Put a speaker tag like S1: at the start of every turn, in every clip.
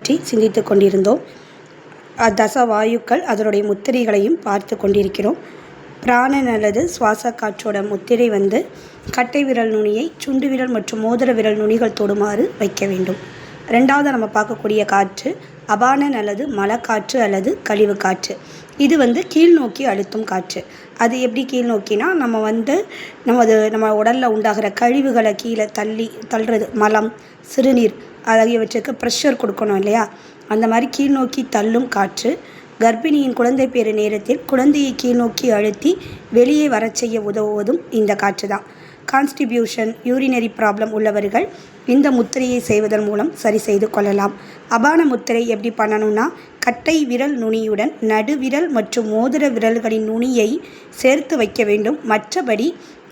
S1: பற்றி சிந்தித்து கொண்டிருந்தோம். தசவாயுக்கள் அதனுடைய முத்திரைகளையும் பார்த்து கொண்டிருக்கிறோம். பிராணன் அல்லது சுவாச காற்றோட முத்திரை வந்து கட்டை விரல் நுனியை சுண்டு விரல் மற்றும் மோதிர விரல் நுனிகள் தொடுமாறு வைக்க வேண்டும். ரெண்டாவது நம்ம பார்க்கக்கூடிய காற்று அபானன் அல்லது மலக்காற்று அல்லது கழிவு காற்று. இது வந்து கீழ் நோக்கி அழுத்தும் காற்று. அது எப்படி கீழ் நோக்கினா நம்ம உடலில் உண்டாகிற கழிவுகளை கீழே தள்ளுறது, மலம், சிறுநீர் ஆகியவற்றுக்கு ப்ரெஷர் கொடுக்கணும் இல்லையா, அந்த மாதிரி கீழ் நோக்கி தள்ளும் காற்று. கர்ப்பிணியின் குழந்தை பேறு நேரத்தில் குழந்தையை கீழ் நோக்கி அழுத்தி வெளியே வரச் செய்ய உதவுவதும் இந்த காற்று தான். கான்ஸ்டிபியூஷன், யூரினரி ப்ராப்ளம் உள்ளவர்கள் இந்த முத்திரையை செய்வதன் மூலம் சரி செய்து கொள்ளலாம். அபான முத்திரை எப்படி பண்ணணும்னா, கட்டை விரல் நுனியுடன் நடுவிரல் மற்றும் மோதிர விரல்களின் நுனியை சேர்த்து வைக்க வேண்டும். மற்றபடி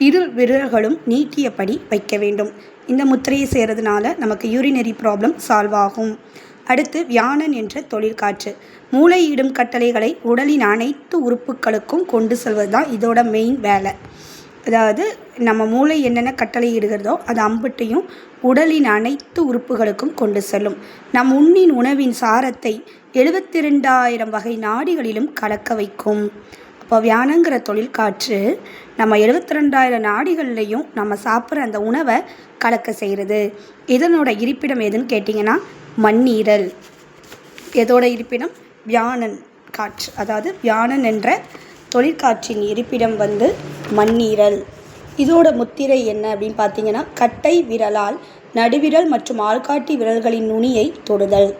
S1: இரு விரல்களும் நீட்டியபடி வைக்க வேண்டும். இந்த முத்திரையை செய்கிறதுனால நமக்கு யூரினரி ப்ராப்ளம் சால்வ் ஆகும். அடுத்து வியானன் என்ற தொழிற்காற்று. மூளையிடும் கட்டளைகளை உடலின் அனைத்து உறுப்புகளுக்கும் கொண்டு செல்வது தான் இதோட மெயின் வேலை. அதாவது நம்ம மூளை என்னென்ன கட்டளை இடுகிறதோ அது அம்புட்டையும் உடலின் அனைத்து உறுப்புகளுக்கும் கொண்டு செல்லும். நம் உண்ணின் உணவின் சாரத்தை 72,000 வகை நாடிகளிலும் கலக்க வைக்கும். அப்போ வியானங்கிற தொழிற்காற்று நம்ம 72,000 நாடிகள்லையும் நம்ம சாப்பிட்ற அந்த உணவை கலக்க செய்கிறது. இதனோட இருப்பிடம் எதுன்னு கேட்டிங்கன்னா மண்ணீரல். எதோட இருப்பிடம்? வியானன் காற்று. அதாவது வியானன் என்ற தொழிற்காற்றின் இருப்பிடம் வந்து மண்ணீரல். இதோட முத்திரை என்ன அப்படின்னு பார்த்தீங்கன்னா, கட்டை விரலால் நடுவிரல் மற்றும் ஆள்காட்டி விரல்களின் நுனியை தொடுதல்.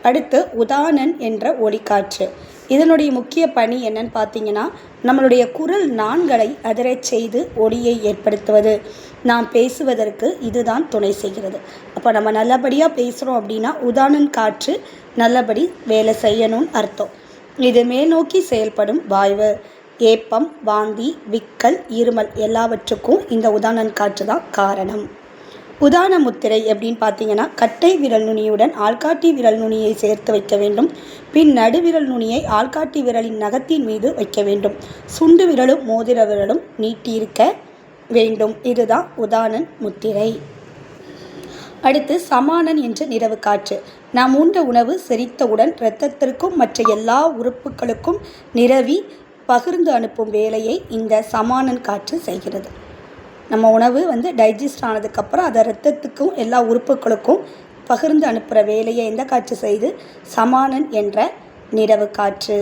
S1: அடுத்து உதானன் என்ற ஒலிக்காற்று. இதனுடைய முக்கிய பணி என்னன்னு பார்த்தீங்கன்னா, நம்மளுடைய குரல் நாண்களை அதிரச் செய்து ஒலியை ஏற்படுத்துவது. நாம் பேசுவதற்கு இதுதான் துணை செய்கிறது. அப்போ நம்ம நல்லபடியாக பேசுகிறோம் அப்படின்னா உதானன் காற்று நல்லபடி வேலை செய்யணும்னு அர்த்தம். இது மேல் நோக்கி செயல்படும் வாய்வு. ஏப்பம், வாந்தி, விக்கல், இருமல் எல்லாவற்றுக்கும் இந்த உதானன் காற்று தான் காரணம். உதான முத்திரை எப்படின்னு பார்த்தீங்கன்னா, கட்டை விரல் நுனியுடன் ஆள்காட்டி விரல் நுனியை சேர்த்து வைக்க வேண்டும். பின் நடுவிரல் நுனியை ஆள்காட்டி விரலின் நகத்தின் மீது வைக்க வேண்டும். சுண்டு விரலும் மோதிர விரலும் நீட்டியிருக்க வேண்டும். இதுதான் உதானன் முத்திரை. அடுத்து சமானன் என்ற நிரவு காற்று. நாம் உண்ட உணவு செரித்தவுடன் இரத்தத்திற்கும் மற்ற எல்லா உறுப்புகளுக்கும் நிரவி பகிர்ந்து அனுப்பும் வேலையை இந்த சமானன் காற்று செய்கிறது. நம்ம உணவு வந்து டைஜஸ்ட் ஆனதுக்கப்புறம் அதை இரத்தத்துக்கும் எல்லா உறுப்புகளுக்கும் பகிர்ந்து அனுப்புகிற வேலையை எந்த காற்று செய்து? சமானன் என்ற நிரவு காற்று.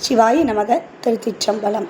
S1: சிவாய நமக. திருச்சிற்றம்பலம்.